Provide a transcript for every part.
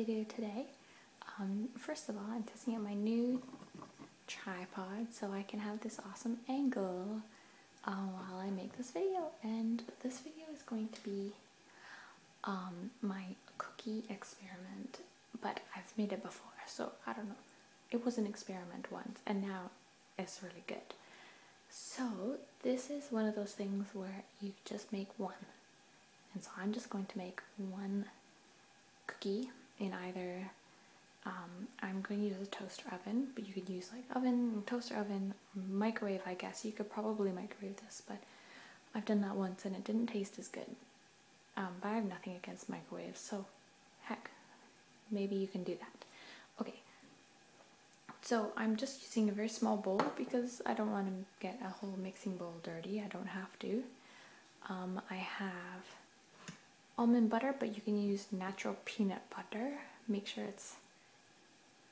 video today. First of all, I'm testing out my new tripod so I can have this awesome angle while I make this video. And this video is going to be my cookie experiment, but I've made it before, so I don't know. It was an experiment once, and now it's really good. So this is one of those things where you just make one. And so I'm just going to make one cookie in either, I'm going to use a toaster oven, but you could use like oven, toaster oven, microwave, I guess. You could probably microwave this, but I've done that once and it didn't taste as good. But I have nothing against microwaves, so heck, maybe you can do that. Okay, so I'm just using a very small bowl because I don't want to get a whole mixing bowl dirty. I don't have to. I have almond butter, but you can use natural peanut butter. Make sure it's,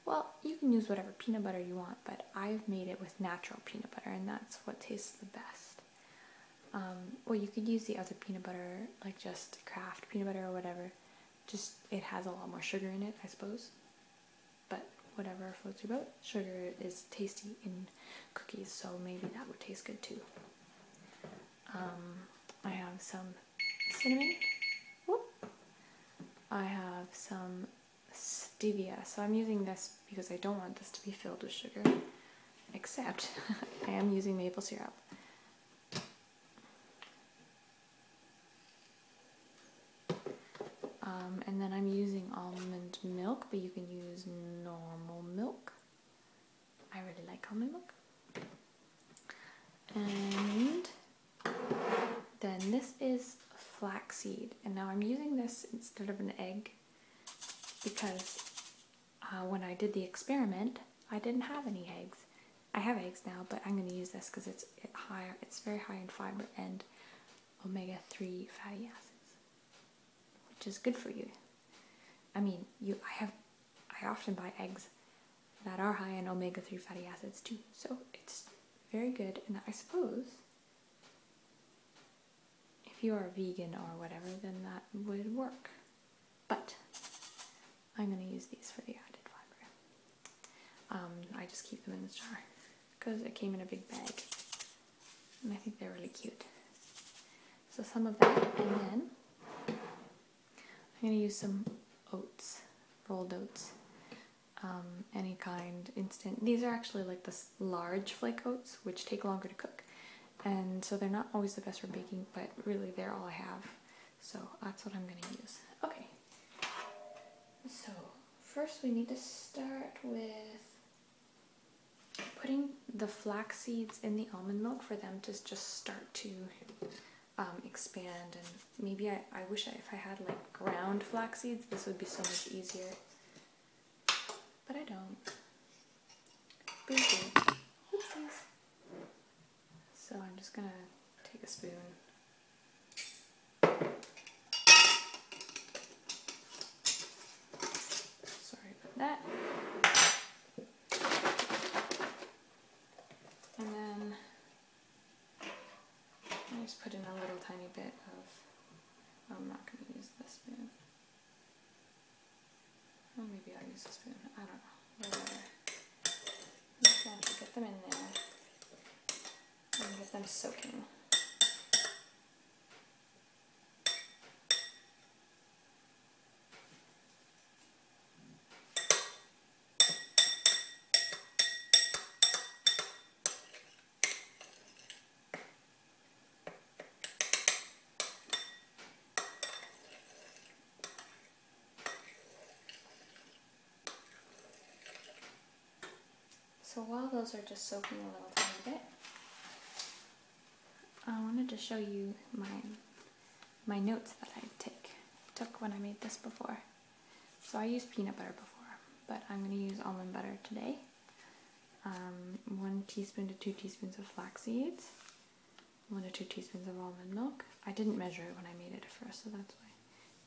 well, you can use whatever peanut butter you want, but I've made it with natural peanut butter, and that's what tastes the best. Or you could use the other peanut butter, like just Kraft peanut butter or whatever. Just, it has a lot more sugar in it, I suppose. But whatever floats your boat. Sugar is tasty in cookies, so maybe that would taste good too. I have some cinnamon. Whoop. I have some stevia. So I'm using this because I don't want this to be filled with sugar, except I am using maple syrup. And then I'm using almond milk, but you can use normal milk. I really like almond milk. And then this is flaxseed, and now I'm using this instead of an egg because when I did the experiment, I didn't have any eggs. I have eggs now, but I'm going to use this because it's very high in fiber and omega-3 fatty acids, which is good for you. I mean, I often buy eggs that are high in omega-3 fatty acids too, so it's very good. And I suppose if you are a vegan or whatever, then that would work. But I'm going to use these for the added fiber. I just keep them in this jar because it came in a big bag, and I think they're really cute. So some of that, and then I'm going to use some oats, rolled oats, any kind, instant. These are actually like the large flake oats, which take longer to cook, and so they're not always the best for baking, but really they're all I have, so that's what I'm going to use. Okay, so first we need to start with putting the flax seeds in the almond milk for them to just start to expand. And maybe I wish if I had like ground flax seeds, this would be so much easier, but I don't. Boo-boo. Oopsies. So I'm just gonna take a spoon. Sorry about that. And then I just put in a little tiny bit of, I'm not going to use this spoon. Or maybe I'll use the spoon. I don't know. Whatever. Just want to get them in there and get them soaking. So while those are just soaking a little tiny bit, I wanted to show you my notes that I took when I made this before. So I used peanut butter before, but I'm going to use almond butter today. 1 teaspoon to 2 teaspoons of flax seeds, 1 to 2 teaspoons of almond milk. I didn't measure it when I made it at first, so that's why.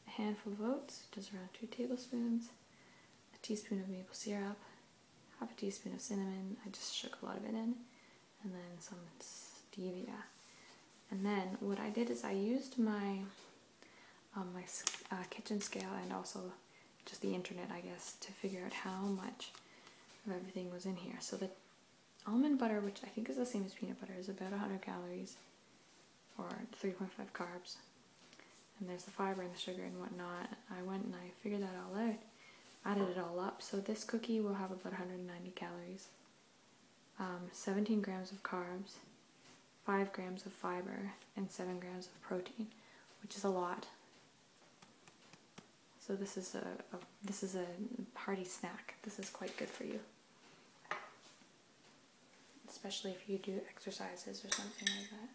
A handful of oats, just around 2 tablespoons, a teaspoon of maple syrup, half a teaspoon of cinnamon. I just shook a lot of it in, and then some stevia. And then what I did is I used my kitchen scale and also just the internet, I guess, to figure out how much of everything was in here. So the almond butter, which I think is the same as peanut butter, is about 100 calories or 3.5 carbs. And there's the fiber and the sugar and whatnot. I went and I figured that all out, added it all up. So this cookie will have about 190 calories, 17 grams of carbs, 5 grams of fiber, and 7 grams of protein, which is a lot. So this is a hearty snack. This is quite good for you, especially if you do exercises or something like that.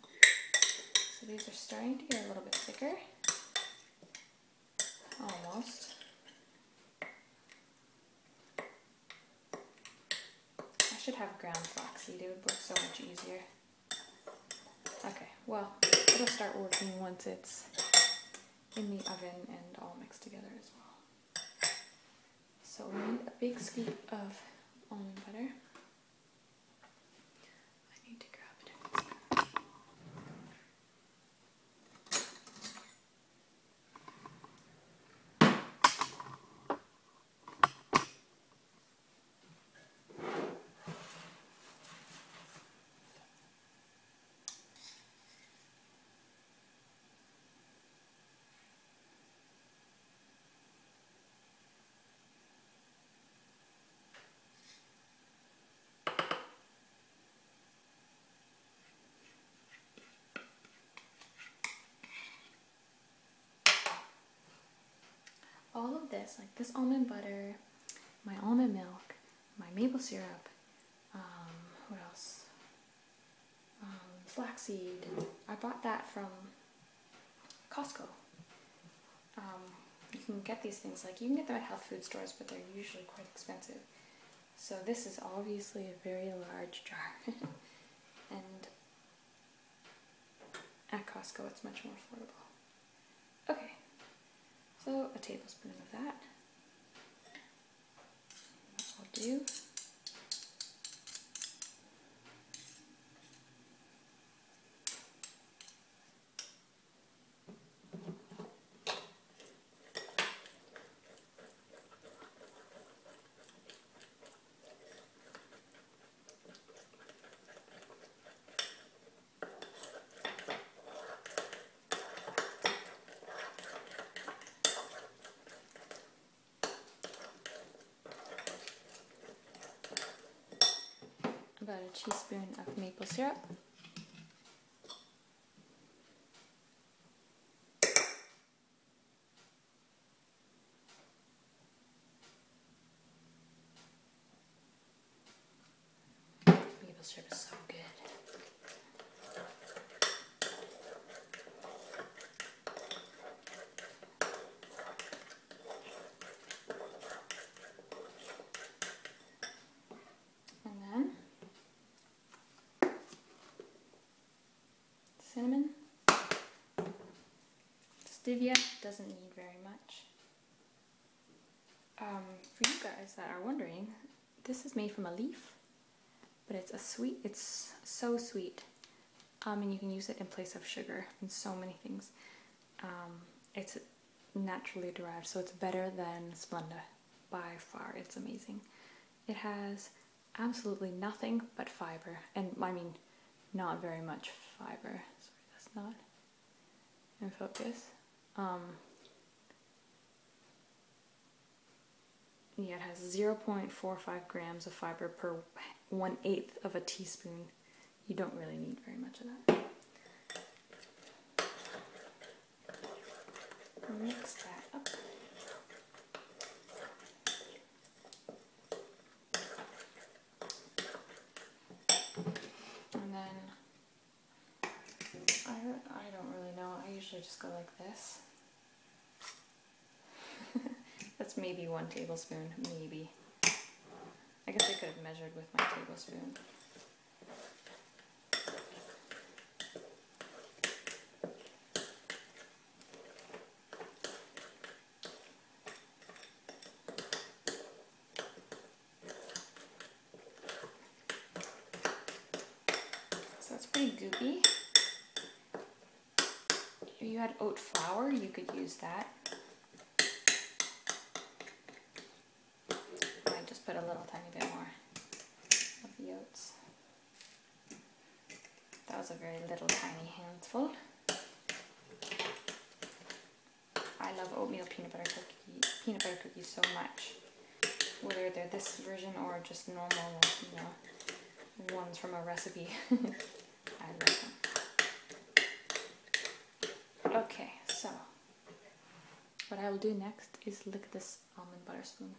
So these are starting to get a little bit thicker, almost. I should have ground flaxseed. It would work so much easier. Okay, well, it'll start working once it's in the oven and all mixed together as well. So we need a big scoop of almond butter. I need to grab it. All of this, like this almond butter, my almond milk, my maple syrup, what else? Flaxseed. I bought that from Costco. You can get these things, like you can get them at health food stores, but they're usually quite expensive. So this is obviously a very large jar. And at Costco it's much more affordable. Okay. So a tablespoon of that will do. About a teaspoon of maple syrup. Maple syrup is so good. Cinnamon. Stevia doesn't need very much. For you guys that are wondering, this is made from a leaf, but it's so sweet. And you can use it in place of sugar in so many things. It's naturally derived, so it's better than Splenda by far. It's amazing. It has absolutely nothing but fiber, and I mean not very much fiber. Sorry, that's not in focus. Yeah, it has 0.45 grams of fiber per 1/8 of a teaspoon. You don't really need very much of that. Mix that up. And then, I don't really know, I usually just go like this. That's maybe 1 tablespoon, maybe. I guess I could have measured with my tablespoon. So it's pretty goopy. If you had oat flour, you could use that. put a little tiny bit more of the oats. That was a very little tiny handful. I love oatmeal peanut butter cookies so much. Whether they're this version or just normal, you know, ones from a recipe. I love them. Okay, so what I will do next is lick this almond butter spoon.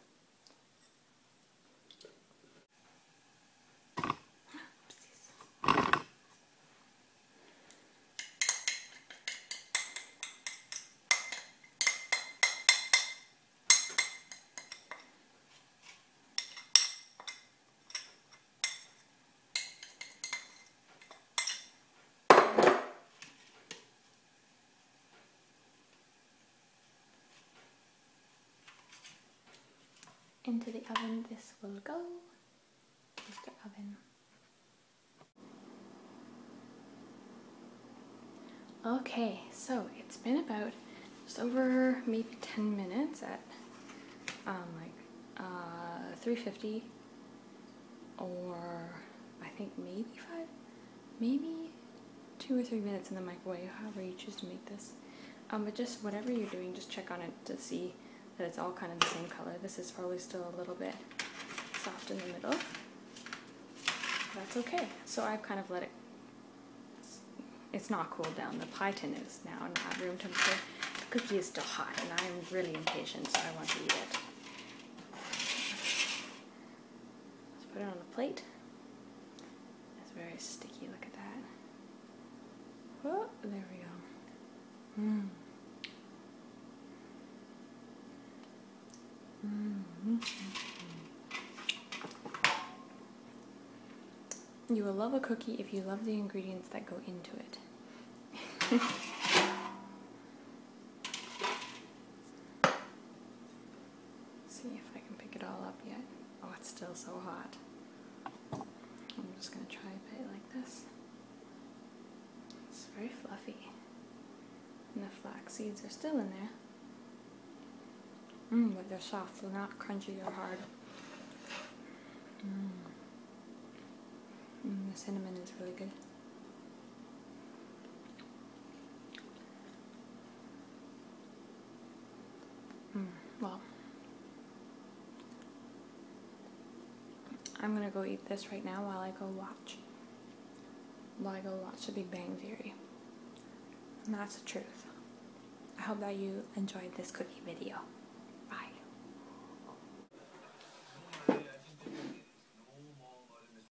Into the oven this will go. Here's the oven. Okay, so it's been about just over maybe 10 minutes at 350, or I think maybe 2 or 3 minutes in the microwave, however you choose to make this. But just whatever you're doing, just check on it to see that it's all kind of the same color. This is probably still a little bit soft in the middle. That's okay. So I've kind of let it, it's not cooled down. The pie tin is now not room temperature. The cookie is still hot and I'm really impatient, so I want to eat it. Let's put it on the plate. It's very sticky, look at that. Oh, there we go. Mmm. You will love a cookie if you love the ingredients that go into it. See if I can pick it all up yet. Oh, it's still so hot. I'm just going to try a bit like this. It's very fluffy. And the flax seeds are still in there. But they're soft, they're not crunchy or hard. The cinnamon is really good. Well, I'm gonna go eat this right now while I go watch The Big Bang Theory. And that's the truth. I hope that you enjoyed this cookie video.